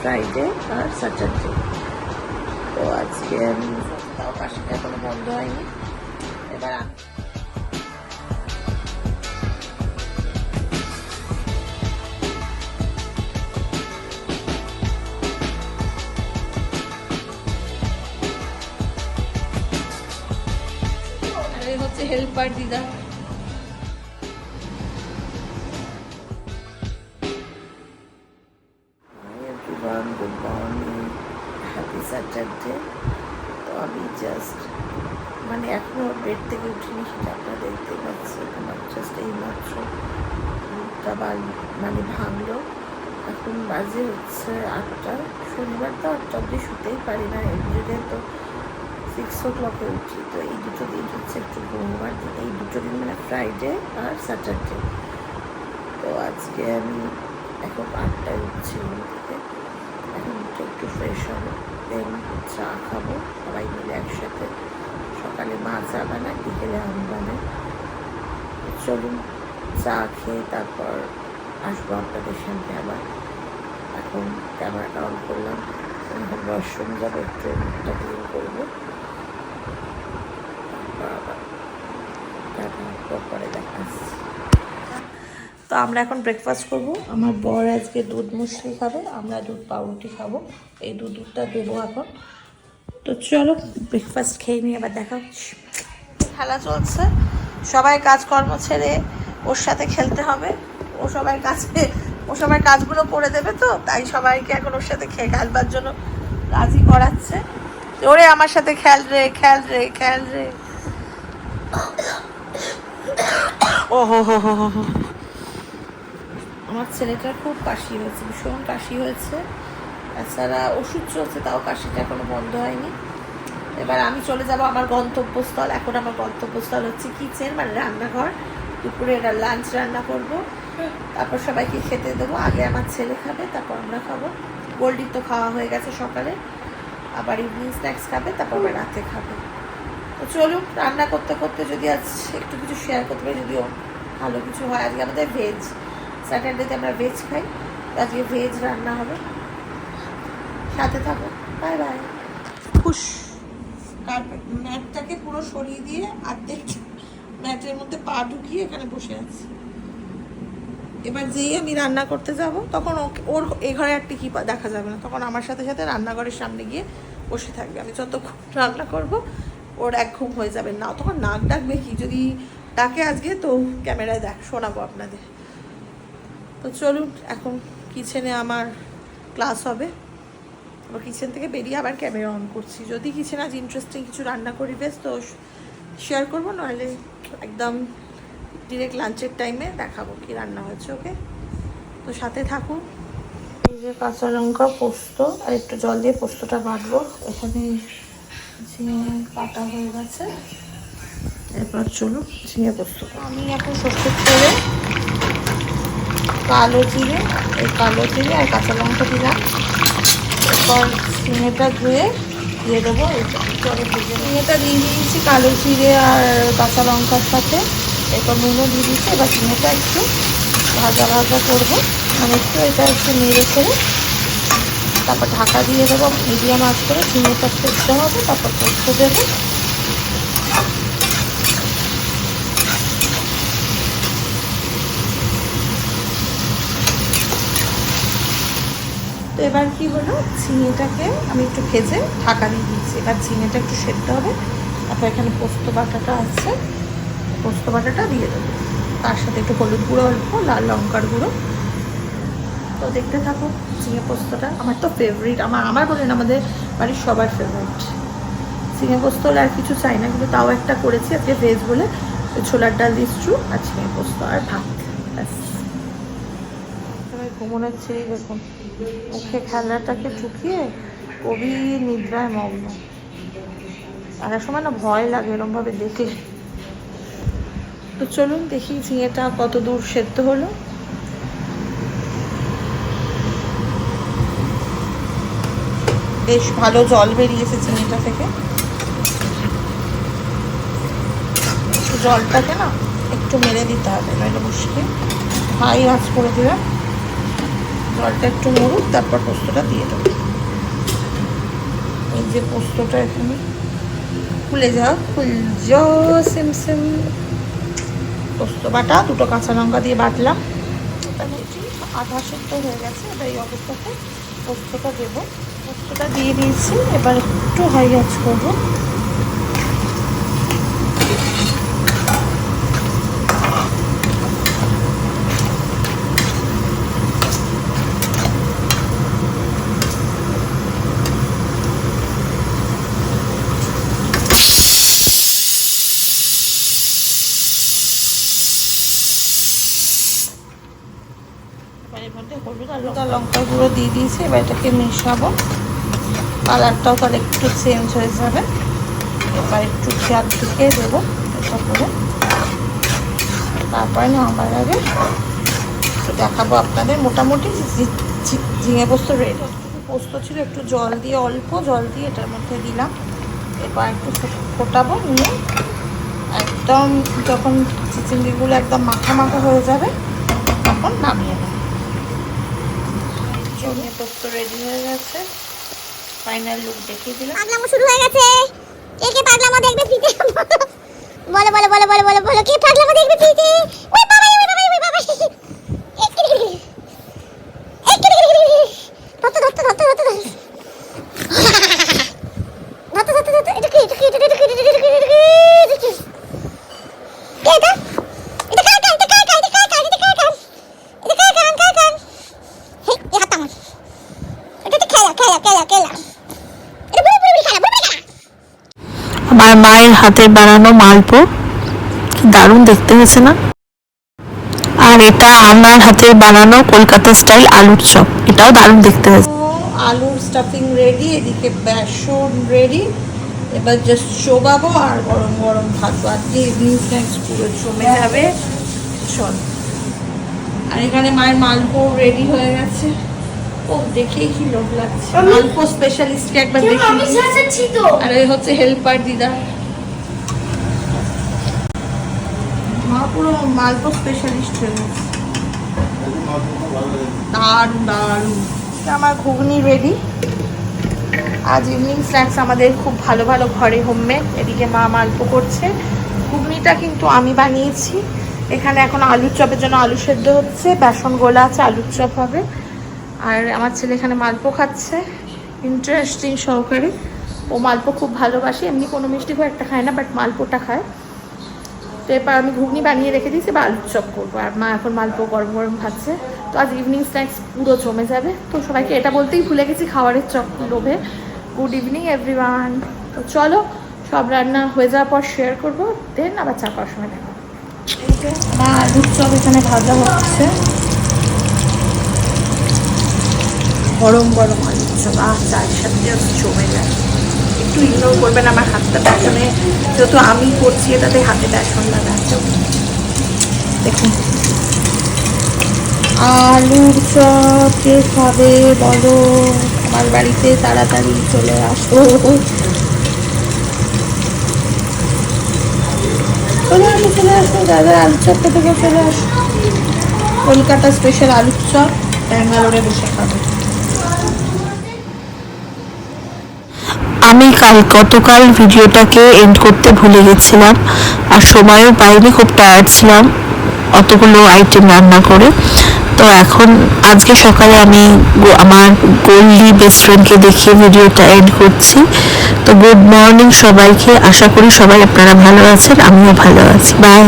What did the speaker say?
Friday আর Saturday. তো আজকে আমি তাও কাশিটা এখনো বন্ধ হয়নি। এবার হচ্ছে হেল্পার দিদা। Good morning, happy Saturday. তো আমি জাস্ট এখনো বেড থেকে উঠিনি, সেটা আপনারা দেখতে পাচ্ছি। আমার জাস্ট এই মাত্র মুখটা ভাঙলো। এখন বাজে হচ্ছে 8টা। শনিবার তো 8টা অব্দি শুতেই পারি না, এভরিডে তো 6 o'clock উঠি। তো এই দুটো দিন হচ্ছে একটু ঘুমবার দিন, এই দুটো দিন ফ্রাইডে আর স্যাটারডে। তো আজকে আমি এখন 8টায় উঠছি ঘুম থেকে। এখন একটু ফ্রেশ হবো, দেন চা খাবো সবাই মিলে একসাথে। সকালে মা চা বানায়, বিকেলে আমি বানাই। চলুন চা খেয়ে তারপর আসবো আপনাদের সামনে আবার। এখন ক্যামেরাটা অন করলাম, এখন ওয়াশরুম যাবো, একটু মুখটা ক্লিন করবো, পরে দেখা আসছি। তো আমরা এখন ব্রেকফাস্ট করব। আমার বর আজকে দুধ মুসলি খাবে, আমরা দুধ পাউরুটি খাবো। এই দুধটা দেবো এখন। তো চলো ব্রেকফাস্ট খেয়ে নিয়ে আবার দেখা হচ্ছে। খেলা চলছে, সবাই কাজকর্ম ছেড়ে ওর সাথে খেলতে হবে। ও সবাই কাজগুলো করে দেবে, তো তাই সবাইকে এখন ওর সাথে খেলবার জন্য রাজি করাচ্ছে। ওরে আমার সাথে খেল রে, খেল রে, খেল রে। ও হো হো হো হো, আমার ছেলেটার খুব কাশি হয়েছে, ভীষণ কাশি হয়েছে। তাছাড়া ওষুধ চলছে, তাও কাশিটা এখনো বন্ধ হয়নি। এবার আমি চলে যাব আমার গন্তব্যস্থল। এখন আমার গন্তব্যস্থল হচ্ছে কিচেন, রান্নাঘর। দুপুরে লাঞ্চ রান্না করব, তারপর সবাইকে খেতে দেবো। আগে আমার ছেলে খাবে, তারপর আমরা খাবো। গোল্ডির তো খাওয়া হয়ে গেছে সকালে, আবার ইভিনিং স্ন্যাক্স খাবে, তারপর আবার রাতে খাবে। তো চলুন, রান্না করতে করতে যদি আজ একটু কিছু শেয়ার করতে পারি, যদিও ভালো কিছু হয়। আজকে আমাদের ভেজ, স্যাটারডেতে আমরা ভেজ খাই, আজকে ভেজ রান্না হবে। সাথে থাকো, বাই বাই। খুশ ম্যাটটাকে পুরো সরিয়ে দিয়ে অর্ধেক ম্যাটের মধ্যে পা ঢুকিয়ে এখানে বসে আছি। এবার যেই আমি রান্না করতে যাব, তখন ওর এ ঘরে আর টিকি দেখা যাবে না, তখন আমার সাথে সাথে রান্নাঘরের সামনে গিয়ে বসে থাকবে। আমি যতক্ষণ রান্না করব ওর এক ঘুম হয়ে যাবে না, তখন নাক ডাকবে কি, যদি ডাকে আজকে তো ক্যামেরায় শোনাবো আপনাদের। তো চলুন, এখন কিচেনে আমার ক্লাস হবে। আবার কিচেন থেকে বেরিয়ে আবার ক্যামেরা অন করছি। যদি কিচেন আজ ইন্টারেস্টিং কিছু রান্না করি বেশ, তো শেয়ার করবো, নাহলে একদম ডিরেক্ট লাঞ্চের টাইমে দেখাবো কি রান্না হয়েছে। ওকে, তো সাথে থাকুন। এই যে কাঁচা লঙ্কা, পোস্ত, আর একটু জল দিয়ে পোস্তটা বাটবো। এখানে ঝিঙে কাটা হয়ে গেছে, এরপর চলুন ঝিঙে পোস্ত। আমি এখন সর্ষের তেলে কালো জিরে আর কাঁচা লঙ্কা দিলাম। এরপর ঝিঙেটা ধুয়ে দিয়ে দেবো। ঝিঙেটা দিয়ে দিয়েছি কালো জিরে আর কাঁচা লঙ্কার সাথে। এরপর নুনও দিয়ে দিচ্ছি। এবার ঝিঙেটা একটু ভাজা করবো, একটু নেড়ে ছেড়ে তারপর ঢাকা দিয়ে দেবো মিডিয়াম আঁচ করে। ঝিঙেটা সেদ্ধ হবে, তারপর পোস্ত দেবো। তো এবার কি হলো, ঝিঙেটাকে আমি একটু ভেজে ঢাকা দিয়ে দিয়েছি। এবার ঝিঙেটা একটু সেদ্ধ হবে, তারপর এখানে পোস্ত বাটাটা আছে, পোস্ত বাটাটা দিয়ে দেবো। তার সাথে একটু হলুদ গুঁড়ো, অল্প লাল লঙ্কার গুঁড়ো। তো দেখতে থাকো ঝিঙে পোস্তটা। আমার তো ফেভারিট, আমার বলেন আমাদের বাড়ির সবার ফেভারিট ঝিঙে পোস্ত হলে আর কিছু চাই না, কিন্তু তাও একটা করেছি আজকে ভেজ বলে। ছোলার ডাল দিয়ে স্টু আর ঝিঙে পোস্ত আর ভাত, ব্যাস। সবাই ঘুমোনোর ছেড়ে দেখুন, মুখে খেলাটাকে ঢুকিয়ে গভীর নিদ্রায় মগ্ন। আর এক সময় না ভয় লাগে এরমভাবে দেখলে। তো চলুন দেখি ঝিঙেটা কত দূর সেদ্ধ হলো। বেশ ভালো জল বেরিয়েছে ঝিঙেটা থেকে। জলটাকে না একটু মেরে দিতে হবে, নইলে মুশকিল। হাই আঁচ করে দিলাম। জলটা একটু মরুক, তারপর পোস্তটা দিয়ে দেবো। এই যে পোস্তটা এখানে খুলে যাও, সিম সিম। পোস্ত বাটা, 2টো কাঁচা লঙ্কা দিয়ে বাটলাম। আধা সেদ্ধ হয়ে গেছে, এবার এই অবস্থাতে পোস্তটা দেবো। পোস্তটা দিয়ে দিয়েছি, এবার একটু হাই আঁচ করবো। এর মধ্যে হলুদ আর লঙ্কা গুঁড়ো দিয়ে দিয়েছি, এবার এটাকে মেশাবো। কালারটাও তাহলে একটু চেঞ্জ হয়ে যাবে। এবার একটু চার দিকে দেবো এটা করে, তারপরে নামার আগে দেখাবো আপনাদের। মোটামুটি ঝিঙে পোস্ত রেডি। পোস্ত ছিল, একটু জল দিয়ে, অল্প জল দিয়ে এটার মধ্যে দিলাম। এবার একটু ফোটাবো, নিয়ে একদম যখন চিচিঙ্গিগুলো একদম মাখা মাখা হয়ে যাবে তখন নামিয়ে নেব। ঝিঙে পোস্ত রেডি হয়ে গেছে, ফাইনাল লুক দেখিয়ে দিলাম। পাগলামো শুরু হয়ে গেছে। কে কে পাগলামো দেখবে ফ্রিতে? বলো বলো বলো বলো বলো বলো, কে পাগলামো দেখবে ফ্রিতে? ওই বাবা, ওই বাবা, ওই বাবা, ধরতে ধরতে ধরতে ধরতে ধরতে ধরতে ধরতে, এটা কি, এটা কি, এটা কি, এটা কি, এটা কি, এটা কি, এটা কি, এটা কি? এটা এটা কার কার, এটা কার কার, এটা কার কার, এটা কার কার, এটা কার কার, কার কার? হে, এই হাতটা আমার। এটা তো খেলা খেলা খেলা খেলা, এটা বুড়ি বুড়ি খেলা, বুড়ি খেলা। আমার মায়ের হাতের বানানো মালপো, কি দারুণ দেখতে হয়েছে না? আর এটা আমার হাতের বানানো কলকাতা স্টাইল আলুর চপ, এটাও দারুণ দেখতে হয়েছে। আলুর স্টাফিং রেডি, এদিকে বেসন রেডি। এবার জাস্ট চোবাবো আর গরম গরম ভাজবো। আজকে ইভিনিং স্ন্যাক্স পুরো জমে যাবে। চল, আর এখানে মায়ের মালপো রেডি হয়ে গেছে। ও দেখেই কি লোভ লাগছে। মালপো স্পেশালিস্টকে একবার দেখি। আর এই হচ্ছে হেল্পার দিদা। মা পুরো মালপো স্পেশালিস্ট হয়ে গেছে। দারুণ দারুণ। আমার ঘুগনি রেডি। আজ ইভিনিং স্ন্যাক্স আমাদের খুব ভালো ভালো ঘরে হোমমেড। এদিকে মা মালপো করছে। ঘুগনিটা কিন্তু আমি বানিয়েছি। এখানে এখন আলুর চপের জন্য আলু সেদ্ধ হচ্ছে, বেসন গোলা আছে, আলুর চপ হবে। আর আমার ছেলে এখানে মালপো খাচ্ছে ইন্টারেস্টিং সহকারে। ও মালপো খুব ভালোবাসে, এমনি কোনো মিষ্টি খুব একটা খায় না, বাট মালপোটা খায়। তো এরপর আমি ঘুগনি বানিয়ে রেখে দিয়েছি, বা আলুর চপ করবো। আর মা এখন মালপো গরম গরম খাচ্ছে। তো আজ ইভিনিং স্ন্যাক্স পুরো জমে যাবে। তো সবাইকে এটা বলতেই ভুলে গেছি, খাবারের চপ লোভে। Good evening everyone. তো চলো, সব রান্না হয়ে যাওয়ার পর শেয়ার করবো, দেন আবার চা খাওয়ার সময় দেখা। এই যে মা আলুর চপ এখানে ভাজা হচ্ছে, গরম গরম আলুর চপ। চায়ের সাথে জাস্ট জমে যায়। একটু ইগনোর করবেন আমার হাতটা বেসনে, যেহেতু আমি করছি এটাতে হাতে বেসন লাগা। দেখুন আলুর চপ কে খাবে বলো? আমার বাড়িতে তাড়াতাড়ি চলে আসো, চলে আসো, চলে আসো দাদা, আলুর চপ থেকে চলে আসো। কলকাতা স্পেশাল আলুর চপ, ব্যাঙ্গালোরে বসে খাবে। আমি গতকাল ভিডিওটাকে এন্ড করতে ভুলে গেছিলাম, আর সময়ও পাইনি, খুব টায়ার্ড ছিলাম অতগুলো আইটেম রান্না করে। তো এখন আজকে সকালে আমি আমার গোল্ডি বেস্ট ফ্রেন্ডকে দেখিয়ে ভিডিওটা এন্ড করছি। তো গুড মর্নিং সবাইকে, আশা করি সবাই আপনারা ভালো আছেন, আমিও ভালো আছি। বাই।